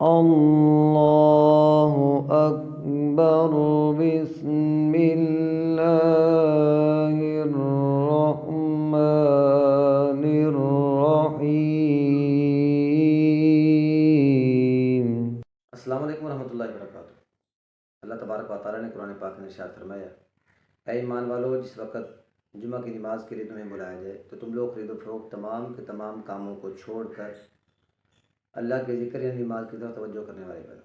اللہ اکبر بسم اللہ الرحمن الرحیم۔ السلام علیکم ورحمۃ اللہ وبرکاتہ۔ اللہ تبارک و تعالیٰ نے قرآن پاک میں ارشاد فرمایا، اے ایمان والو، جس وقت جمعہ کی نماز کے لیے تمہیں بلایا جائے تو تم لوگ خرید و فروخت تمام کے تمام کاموں کو چھوڑ کر اللہ کے ذکر یعنی نماز کی طرف توجہ کرنے والے بنو۔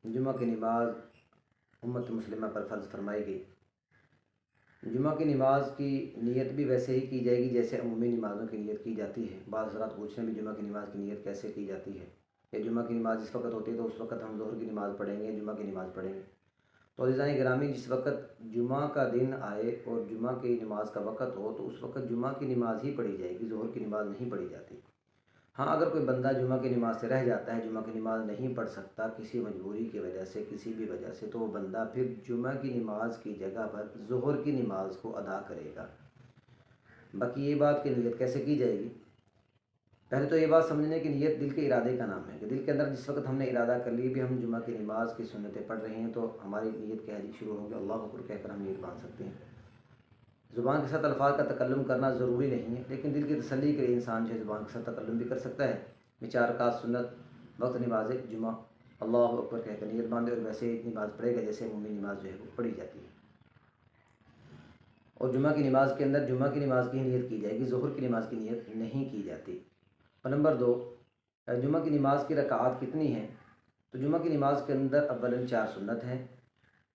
جمعہ کی نماز امت مسلمہ پر فرض فرمائی گئی۔ جمعہ کی نماز کی نیت بھی ویسے ہی کی جائے گی جیسے عمومی نمازوں کی نیت کی جاتی ہے۔ بعض حضرات پوچھیں بھی جمعہ کی نماز کی نیت کیسے کی جاتی ہے، یا جمعہ کی نماز اس وقت ہوتی ہے تو اس وقت ہم ظہر کی نماز پڑھیں گے، جمعہ کی نماز پڑھیں گے؟ تو عزیزان گرامی، جس وقت جمعہ کا دن آئے اور جمعہ کی نماز کا وقت ہو تو اس وقت جمعہ کی نماز ہی پڑھی جائے گی، ظہر کی نماز نہیں پڑھی جاتی۔ ہاں، اگر کوئی بندہ جمعہ کی نماز سے رہ جاتا ہے، جمعہ کی نماز نہیں پڑھ سکتا کسی مجبوری کی وجہ سے، کسی بھی وجہ سے، تو وہ بندہ پھر جمعہ کی نماز کی جگہ پر ظہر کی نماز کو ادا کرے گا۔ باقی یہ بات کہ نیت کیسے کی جائے گی، پہلے تو یہ بات سمجھنے کی نیت دل کے ارادے کا نام ہے کہ دل کے اندر جس وقت ہم نے ارادہ کر لی بھی ہم جمعہ کی نماز کی سنتیں پڑھ رہے ہیں تو ہماری نیت کہہ شروع ہوگی، اللہ اکبر کہہ کر ہم نیت باندھ سکتے ہیں۔ زبان کے ساتھ الفاظ کا تکلم کرنا ضروری نہیں ہے، لیکن دل کی تسلی کے لیے انسان جو ہے زبان کے ساتھ تکلم بھی کر سکتا ہے۔ 4 رکعت سنت وقت نماز جمعہ اللہ اکبر کہہ کر نیت باندھے اور ویسے ہی نماز پڑھے گا جیسے عمومی نماز جو ہے وہ پڑھی جاتی ہے۔ اور جمعہ کی نماز کے اندر جمعہ کی نماز کی نیت کی جائے گی، ظہر کی نماز کی نیت نہیں کی جاتی۔ اور نمبر 2، جمعہ کی نماز کی رکعات کتنی ہیں؟ تو جمعہ کی نماز کے اندر اولاً 4 سنت ہیں،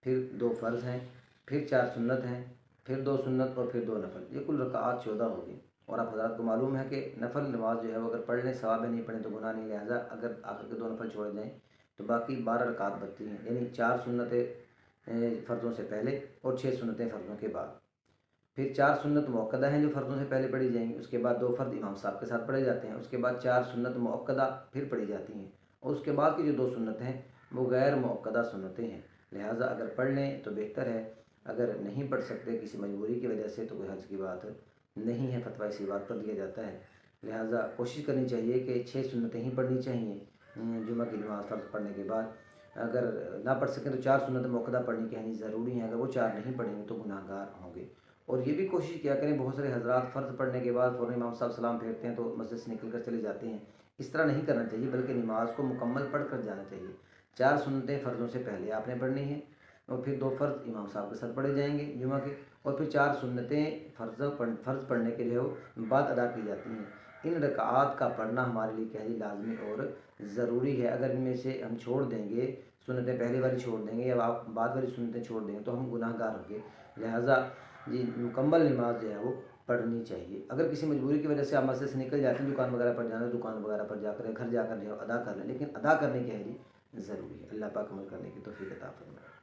پھر 2 فرض ہیں، پھر 4 سنت ہیں، پھر 2 سنت اور پھر 2 نفل، یہ کل رکعات 14 ہوگی۔ اور آپ حضرات کو معلوم ہے کہ نفل نماز جو ہے وہ اگر پڑھ لیں ثواب ہے، نہیں پڑھیں تو گناہ نہیں، لہٰذا اگر آخر کے 2 نفل چھوڑ جائیں تو باقی 12 رکعات بچتی ہیں، یعنی 4 سنتیں فرضوں سے پہلے اور 6 سنتیں فرضوں کے بعد۔ پھر 4 سنت مؤکدہ ہیں جو فرضوں سے پہلے پڑھی جائیں گی، اس کے بعد 2 فرض امام صاحب کے ساتھ پڑھے جاتے ہیں، اس کے بعد 4 سنت مؤکدہ پھر پڑھی جاتی ہیں، اور اس کے بعد کی جو 2 سنت ہیں وہ غیر مؤکدہ سنتیں ہیں۔ لہٰذا اگر پڑھ لیں تو بہتر ہے، اگر نہیں پڑھ سکتے کسی مجبوری کی وجہ سے تو کوئی حرج کی بات نہیں ہے، فتویٰ اسی بات پر دیا جاتا ہے۔ لہٰذا کوشش کرنی چاہیے کہ 6 سنتیں ہی پڑھنی چاہیے جمعہ کی نماز فرض پڑھنے کے بعد۔ اگر نہ پڑھ سکیں تو 4 سنت مؤکدہ پڑھنی کہنی ضروری ہیں، اگر وہ 4 نہیں پڑھیں گے تو گناہ گار ہوں گے۔ اور یہ بھی کوشش کیا کریں، بہت سارے حضرات فرض پڑھنے کے بعد فوراً امام صاحب سلام پھیرتے ہیں تو مسجد سے نکل کر چلے جاتے ہیں، اس طرح نہیں کرنا چاہیے، بلکہ نماز کو مکمل پڑھ کر جانا چاہیے۔ 4 سنتیں فرضوں سے پہلے آپ نے پڑھنی ہیں، اور پھر 2 فرض امام صاحب کے ساتھ پڑھے جائیں گے جمعہ کے، اور پھر 4 سنتیں فرض پڑھنے کے جو بعد ادا کی جاتی ہیں۔ ان رکعات کا پڑھنا ہمارے لیے کیا ہے لازمی اور ضروری ہے۔ اگر ان میں سے ہم چھوڑ دیں گے، سنتیں پہلی والی چھوڑ دیں گے یا بعد والی سنتیں چھوڑ دیں گے تو ہم گناہ گار ہوں گے۔ لہٰذا مکمل نماز جو ہے وہ پڑھنی چاہیے۔ اگر کسی مجبوری کی وجہ سے آپ مسجد سے نکل جاتے ہیں، دکان وغیرہ پر جانا ہے، دکان وغیرہ پر جا کر گھر جا کر جو ادا کر لیں، لیکن ادا کرنے کی ہے ضروری ہے۔ اللہ پاک عمل کرنے کی توفیق عطا فرمائے۔